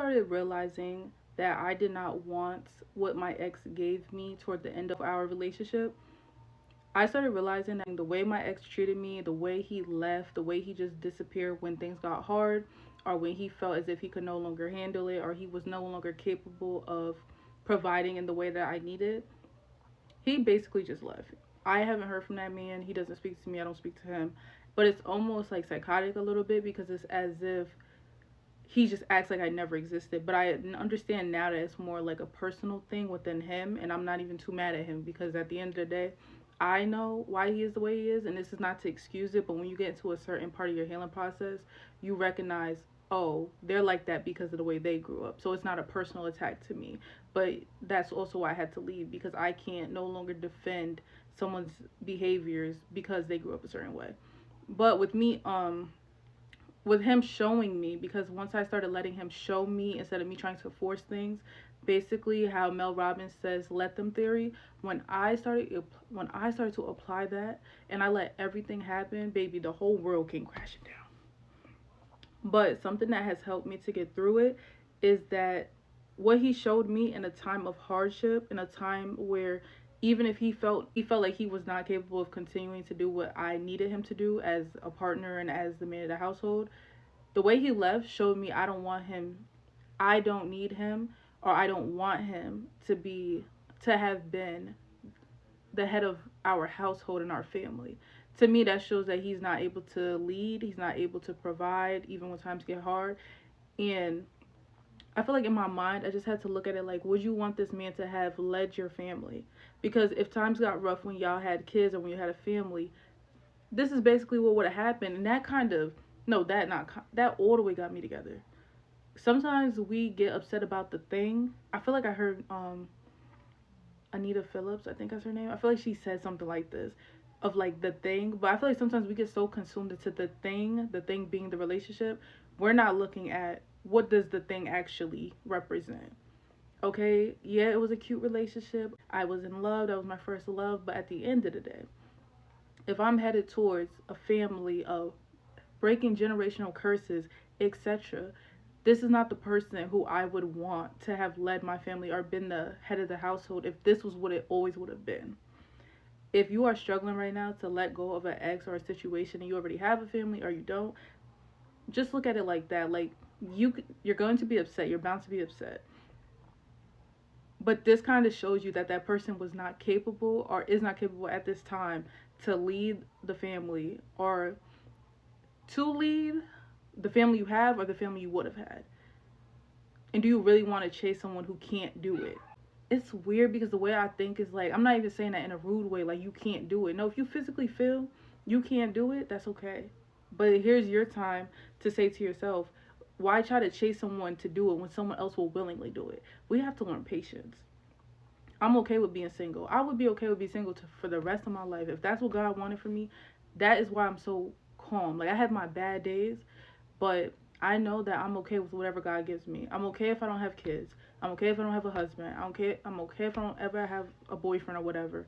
started realizing that I did not want what my ex gave me toward the end of our relationship, I started realizing that the way my ex treated me, the way he left, the way he just disappeared when things got hard, or when he felt as if he could no longer handle it, or he was no longer capable of providing in the way that I needed, he basically just left. I haven't heard from that man. He doesn't speak to me. I don't speak to him. But it's almost like psychotic a little bit because it's as if he just acts like I never existed. But I understand now that it's more like a personal thing within him, and I'm not even too mad at him because at the end of the day, I know why he is the way he is, and this is not to excuse it, but when you get into a certain part of your healing process, you recognize, oh, they're like that because of the way they grew up. So it's not a personal attack to me. But that's also why I had to leave because I can't no longer defend someone's behaviors because they grew up a certain way. But with him showing me, because once I started letting him show me instead of me trying to force things, basically how Mel Robbins says let them theory, when I started to apply that and I let everything happen, baby, the whole world came crashing down. But something that has helped me to get through it is that what he showed me in a time of hardship, in a time where even if he felt like he was not capable of continuing to do what I needed him to do as a partner and as the man of the household, the way he left showed me I don't want him, I don't need him, or I don't want him to have been the head of our household and our family. To me, that shows that he's not able to lead, he's not able to provide, even when times get hard. And I feel like in my mind, I just had to look at it like, would you want this man to have led your family? Because if times got rough when y'all had kids or when you had a family, this is basically what would have happened. And that kind of, no, that not, that all the way got me together. Sometimes we get upset about the thing. I feel like I heard Anita Phillips, I think that's her name. I feel like she said something like this of like the thing, but I feel like sometimes we get so consumed into the thing being the relationship, we're not looking at what does the thing actually represent. Okay, yeah, it was a cute relationship. I was in love. That was my first love. But at the end of the day, if I'm headed towards a family of breaking generational curses, etc., this is not the person who I would want to have led my family or been the head of the household if this was what it always would have been. If you are struggling right now to let go of an ex or a situation and you already have a family or you don't, just look at it like that. Like you're going to be upset. You're bound to be upset. But this kind of shows you that that person was not capable or is not capable at this time to lead the family or to lead the family you have or the family you would have had. And do you really want to chase someone who can't do it? It's weird because the way I think is like, I'm not even saying that in a rude way, like you can't do it. No, if you physically feel you can't do it, that's okay. But here's your time to say to yourself, why try to chase someone to do it when someone else will willingly do it? We have to learn patience. I'm okay with being single. I would be okay with being single for the rest of my life. If that's what God wanted for me, that is why I'm so calm. Like I have my bad days, but I know that I'm okay with whatever God gives me. I'm okay if I don't have kids. I'm okay if I don't have a husband. I'm okay if I don't ever have a boyfriend or whatever.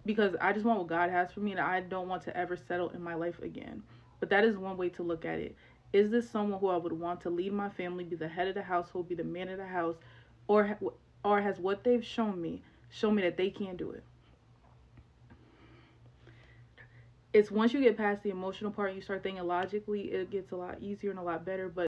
Because I just want what God has for me and I don't want to ever settle in my life again. But that is one way to look at it. Is this someone who I would want to lead my family, be the head of the household, be the man of the house, or has what they've shown me that they can't do it? It's once you get past the emotional part, you start thinking logically, it gets a lot easier and a lot better. But